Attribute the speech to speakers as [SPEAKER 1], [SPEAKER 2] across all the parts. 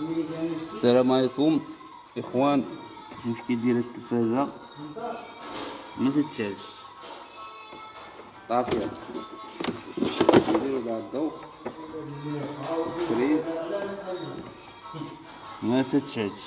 [SPEAKER 1] السلام عليكم اخوان. المشكل ديال التلفازه ما تتشالش طافيه، نديرو لها الضوء فريز ما تتشالش.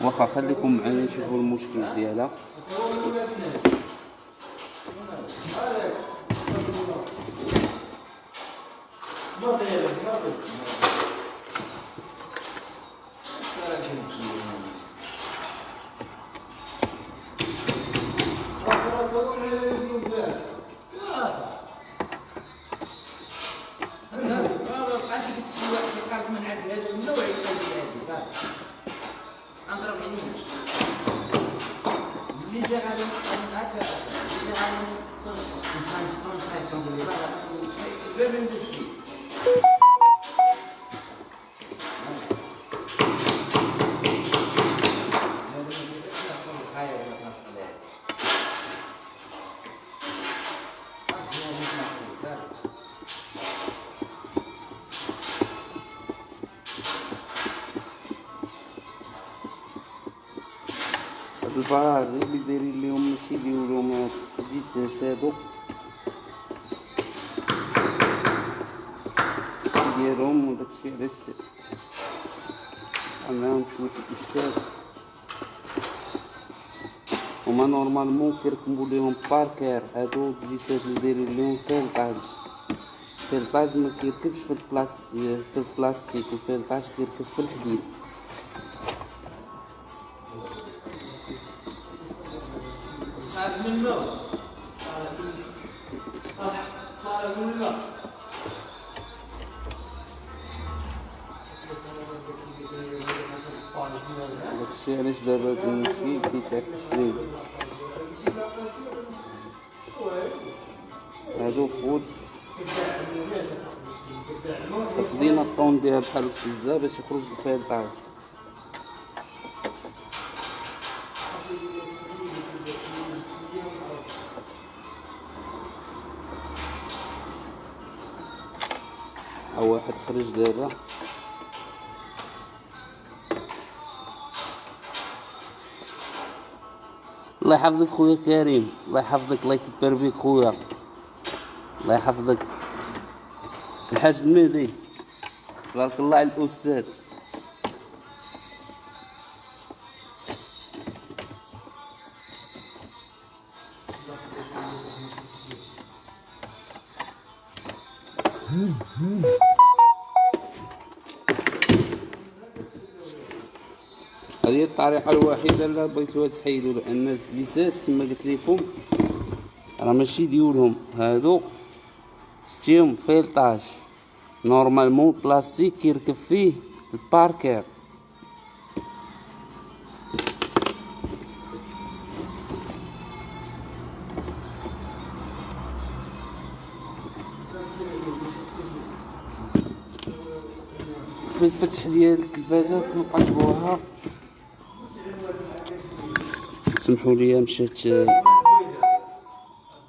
[SPEAKER 1] واخا خليكم معايا نشوفوا المشكل ديالها. هاد الفراغ اللي دايرين ليهم ماشي يديرو لهم هاد الفيساس هادو ديالهم، وداكشي علاش عندهم شوية الإشكال. هما نورمالمون كيركبو ليهم باركير، هادو الفيساس اللي دايرين ليهم فيلطاج ما كيركبش في البلاستيك، الفيلطاج كيركب في الحديد. داكشي علاش دابا هاد المشكل كيتعكس ليه. هادو فول خصنا طونديها بحال هكا باش يخرج الفيلطاج. ها واحد خرج دابا. الله يحفظك خويا كريم، الله يحفظك، الله يكبر بيك خويا، الله يحفظك. الحاج المهدي تبارك الله على الأستاذ. هذه هي الطريقة الوحيدة اللي بغيتوها تحيدو، لأن الفيساس كما قلت لكم راه ماشي ديولهم، هادو ستيهم فيلطاج نورمالمون بلاستيك كيركب فيه الباركير. في الفتح ديال التلفازة كنقلبوها، سمحوا لي مشات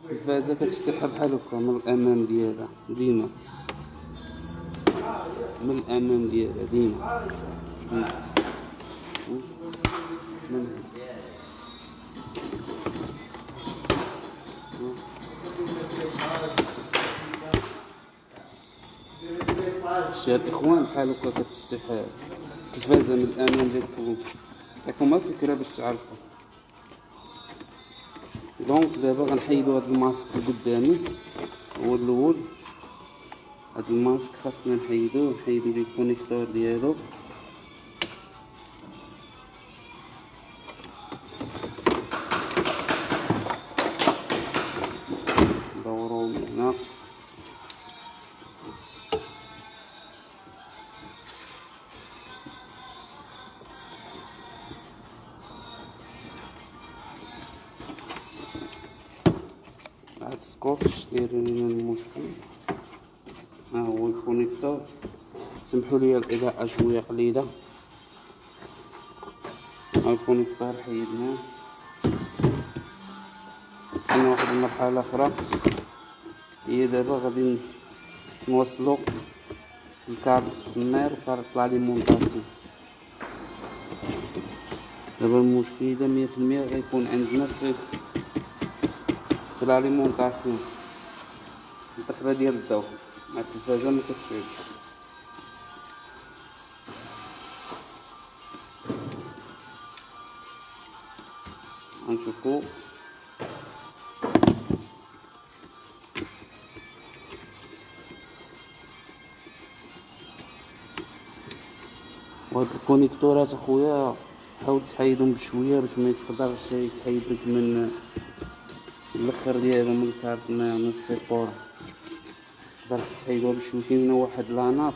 [SPEAKER 1] التلفازة كتفتحها بحال هكا من الأمام ديالها، ديما من الأمام ديالها ديما شاد اخوان بحال هكا كتفتح التلفازة من الأمام ديالكم. نعطيكم فكرة باش تعرفوا. دونك دابا غنحيدو هاد الماسك اللي قدامي هو الاول. هاد الماسك خاصنا نحيدو ليه الكونيكتور ديالو. ندوروه من هنا. هاد السكوتش دايرين لنا المشكل. ها هو الكونيكتور. سمحوا لي الإضاءة شوية قليلة. ها الكونيكتور حيدناه. عندنا واحد المرحلة أخرى هي دابا غادي نوصلو الكارت الماء وكارت لاليمونطاسيون. دابا المشكل دا 100% غيكون عندنا في لاليمونطاسيون الدخله ديال الضوء مع التلفازه ما كتشعلش. غنشوفو وهاد الكونيكتورات اخويا حاول تحيدهم بشويه باش ما يقدرش يتحيد لك من الاخر ديالو من الكارت من السيبور. تقدر تحيدوها بشويه، كاين واحد لاناط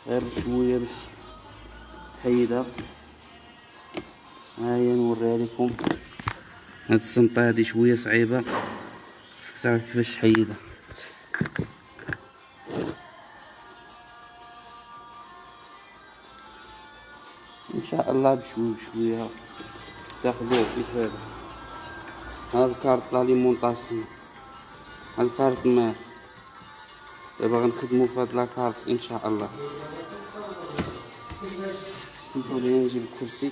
[SPEAKER 1] غير شويه باش تحيدها. هاهي نوريها لكم. هاد السمطه هادي شويه صعيبه، خصك تعرف كيفاش تحيدها. ان شاء الله بشويه بشويه تاخدوه كيف هذا. هذا الكارت لاليمونطاسيون، هذا الكارت الماء. دابا غنخدمو في هاد لاكارت ان شاء الله. سمحوا لي نجيب الكرسي.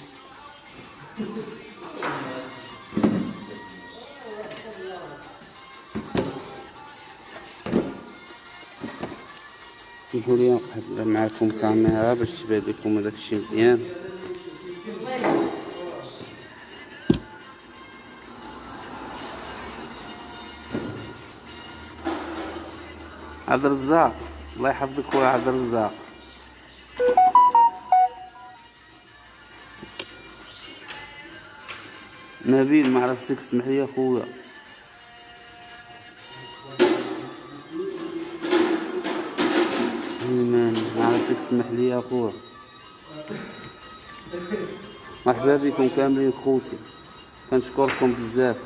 [SPEAKER 1] سمحوا لي نقعد معاكم كاميرا باش تبان لكم هذاك الشيء مزيان. عبد الرزاق الله يحفظك خويا عبد الرزاق. نبيل ما عرفتك، اسمح لي خويا. ايمان ما عرفتك، اسمح لي يا خويا. مرحبا بكم كاملين خوتي، كنشكركم بزاف.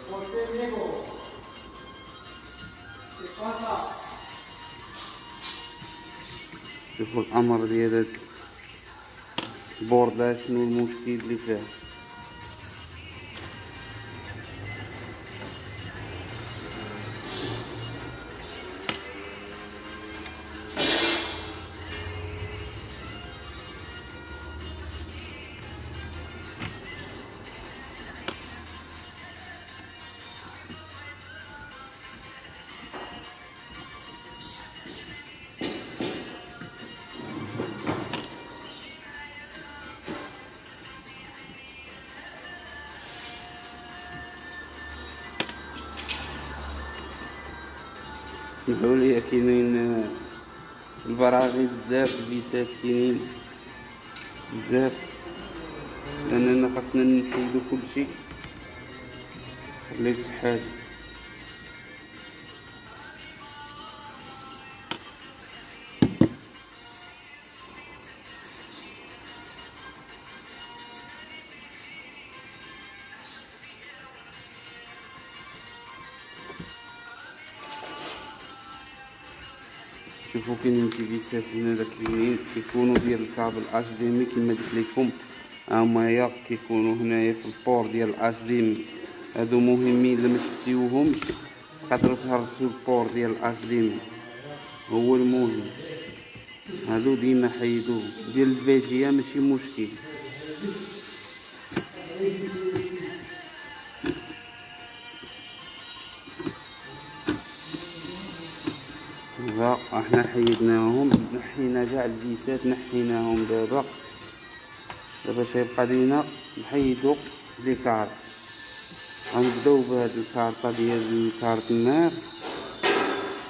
[SPEAKER 1] شوفوا الامر ديال هاد البوردة شنو المشكل اللي فيه. اسمحوا لي كاينين البراغي بزاف، الفيسات كاينين بزاف، لاننا خاصنا نحيدو كلشي اللي في حاجه. شوفوا كاينين شي فيسات هنا كاينين كيكونوا ديال الكابل اش دي ام كيما قلت لكم. هما كيكونوا هنايا في البور ديال الاش دي ام. هادو مهمين، الا ما شفتيوهمش تقدروا تهرسوا البور ديال الاش دي ام، هو المهم. هادو ديما حيدوه. ديال الفيجيا ماشي مشكل. احنا حيدناهم، نحينا كاع الفيسات نحيناهم. دابا تيبقى لينا نحيدو لي كارت. غنبداو بهاد الكارطه ديال الكارت النار.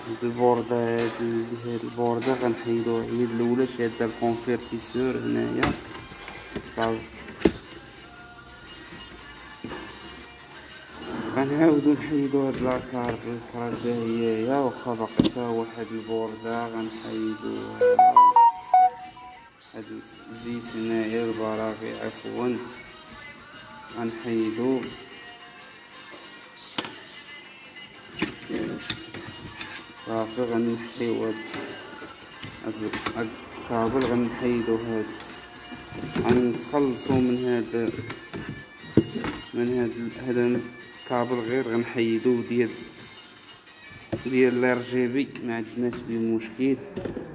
[SPEAKER 1] هاد البوردة هاد البوردة غنحيدوها، هي الاولى شاده الكونفيرتيسور هنايا. غنعاودو نحيدو هاد لاكارت الاخرى هي واخا باقي واحد البوردة غنحيدوها. هاد الفيس هنايا البراغي عفوا غنحيدو. صافي غنحيو هاد الكابل، غنحيدو هاد، غنتخلصو من هاد الكابل غير غنحيدو ديال ديال الار جي بي ما عندناش به مشكل.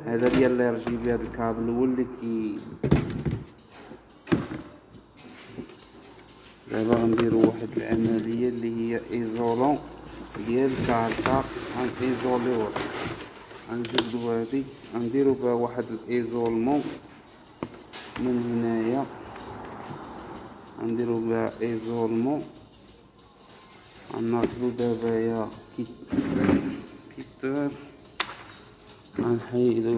[SPEAKER 1] هذا ديال الار جي بي، هذا الكابل هو اللي دابا غنديرو واحد العمليه اللي هي ايزولون ديال الكارطه. غنيزوليوها، غنجبدو هادي غنديرو بها واحد الايزولمون من هنايا، غنديرو بها ايزولمون. غناخدو دابا يا كيتار غنحيدو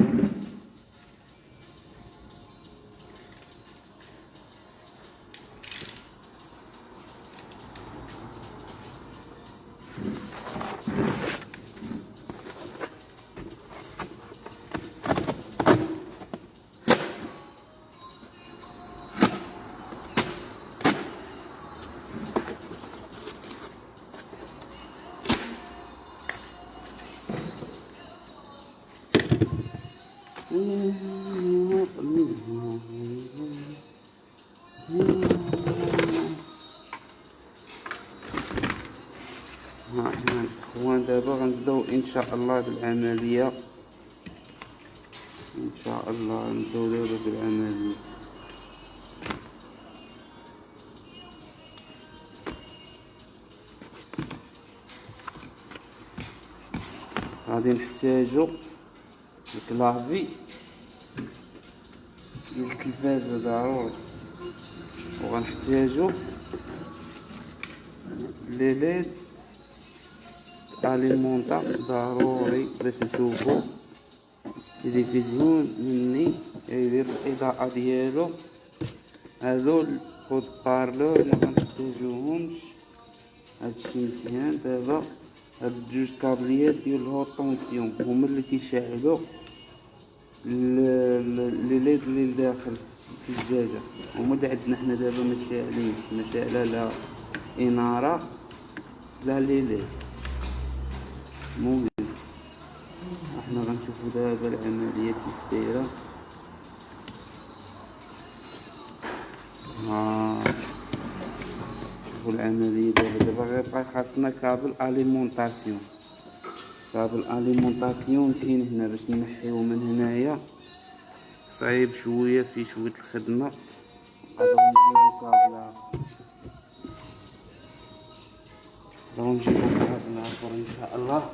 [SPEAKER 1] اخوان. دابا غنبداو ان شاء الله بالعمليه، ان شاء الله غنبداو دابا بالعمليه. غادي نحتاجو الكلافي ديال التلفازه ضروري، وغنحتاجو لي ليد اليمونطا ضروري باش نشوفو التلفزيون مني يدير الاضاءه ديالو. هادو البود بارلور مغنحتاجوهمش، هادشي مزيان. دابا هاد الجوج كابليات ديال الهوت طونسيون هما اللي كيشعلو لي ليد اللي داخل في الزجاجه، هما اللي عندنا حنا دابا مشاعلينش، مشاعله لا اناره لا لي ليد. المهم احنا غنشوفو دابا العمليه كيف دايره. شوفو العمليه دابا غير خاصنا كابل اليمونطاسيون. كابل اليمونطاسيون كاين هنا باش نحيوه من هنايا، صعيب شويه في شويه الخدمه. نجيبو كابل اخر ان شاء الله.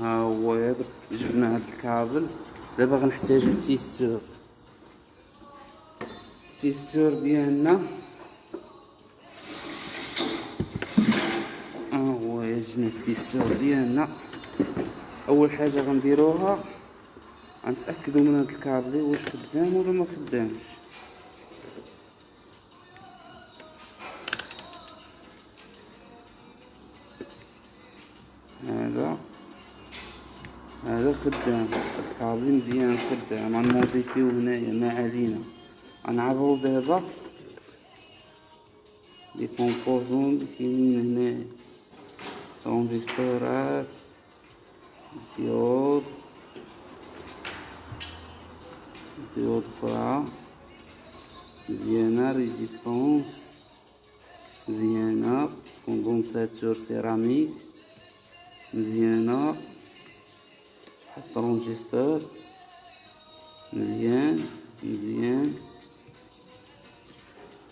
[SPEAKER 1] ها هو هذا، جبنا هاد الكابل. دابا غنحتاجو التيستور ديالنا. ها هو جبنا التيستور ديالنا. اول حاجه غنديروها غنتاكدوا من هاد الكابل واش خدام ولا ما خدامش. هذا خدام، الكابل مزيان خدام. غنموديفيو هنايا ما علينا. غنعبرو دابا لي كومبوزون اللي كاينين هنايا، ترونزستورات، ديود فرا مزيانه، ريزيستونس مزيانه، كوندونساتور سيراميك مزيانه، الترونجستور مزيان،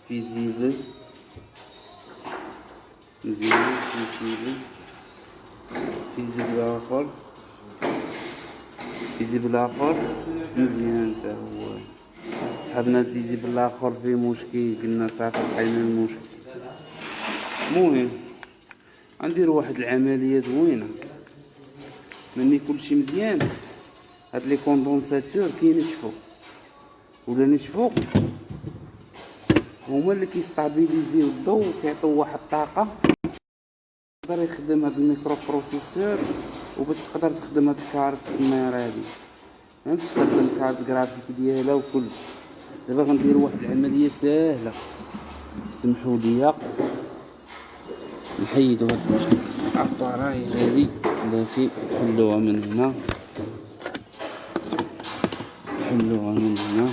[SPEAKER 1] فيزيبل مزيان، فيزيبل اخر مزيان تا هو. صحابنا الفيزيبل الاخر فيه مشكل، قلنا صافي حلنا المشكل. المهم غنديرو واحد العمليه زوينه مني كلشي مزيان. هاد لي كوندونساتور كينشفو، ولا نشفو، هما اللي كيستابيليزيو الضوء وكيعطيو واحد الطاقه يقدر يخدم هاد الميكرو بروسيسور، وباش تقدر تخدم هاد الكارت المير هادي، فهمت، تخدم الكارت جرافيك ديالها وكلشي. دابا غنديرو واحد العمليه ساهله، سمحوا لي نحيدو هاد الاباراي هادي بلاتي، نحلوها من هنا، نحلوها من هنا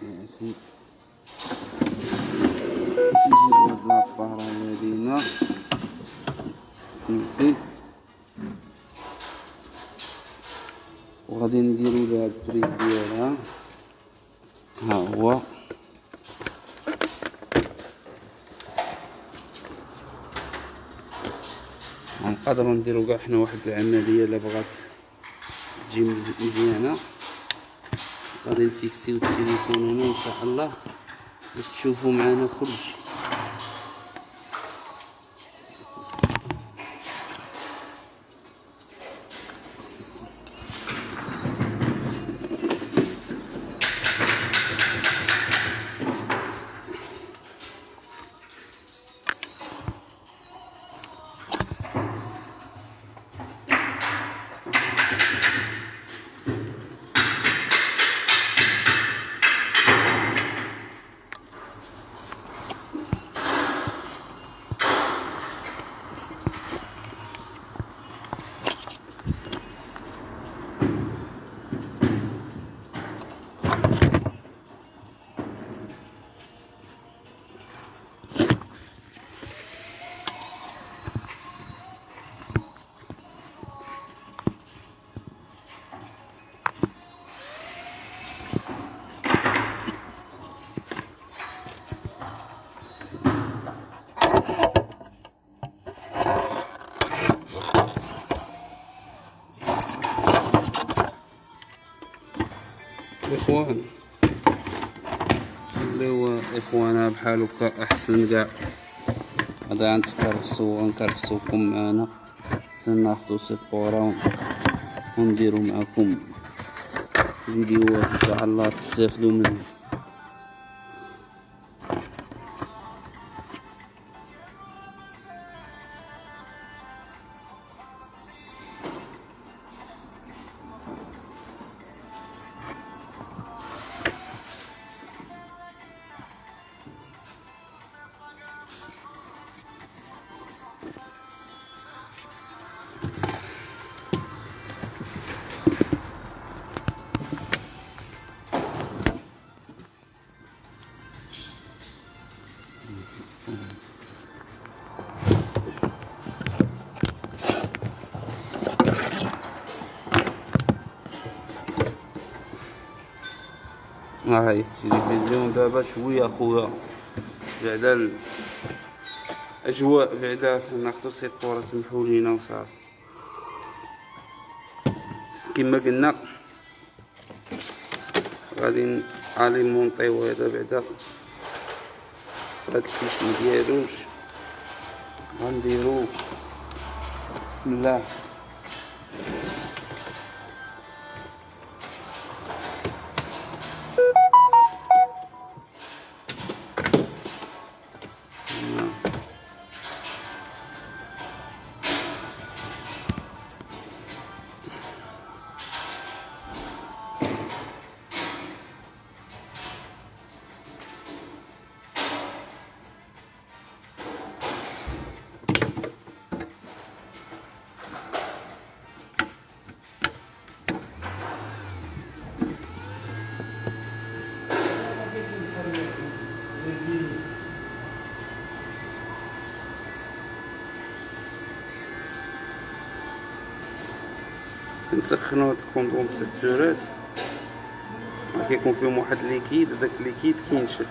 [SPEAKER 1] ماشي. نجيبو هاد لاباراي هادي هنا ماشي، وغادي نديرو لها البريز ديالها، ها هو. غنقدروا نديرو كاع حنا واحد العمليه الا بغات تجي مزيانه. غادي نفيكسيو التليفون هنا ان شاء الله باش تشوفوا معنا كلشي. اخوان خليو اخوانا بحال هكا احسن كاع. غادي غنكرفسوكم معنا ناخدو سيبورا ونديرو معاكم فيديوهات ان شاء الله تستافدو منها. هاي التلفزيون دابا شويه خويا بعدا الاجواء، بعدا ناخدو سيبورا سمحوا لينا وصافي. كما قلنا غادي ناليمونطيو هذا بعدا هاد الكيس مديالوش، غنديرو بسم الله. نسخنو هاد الكوندونساتورات، كيكون فيهم واحد ليكيد، داك ليكيد كينشف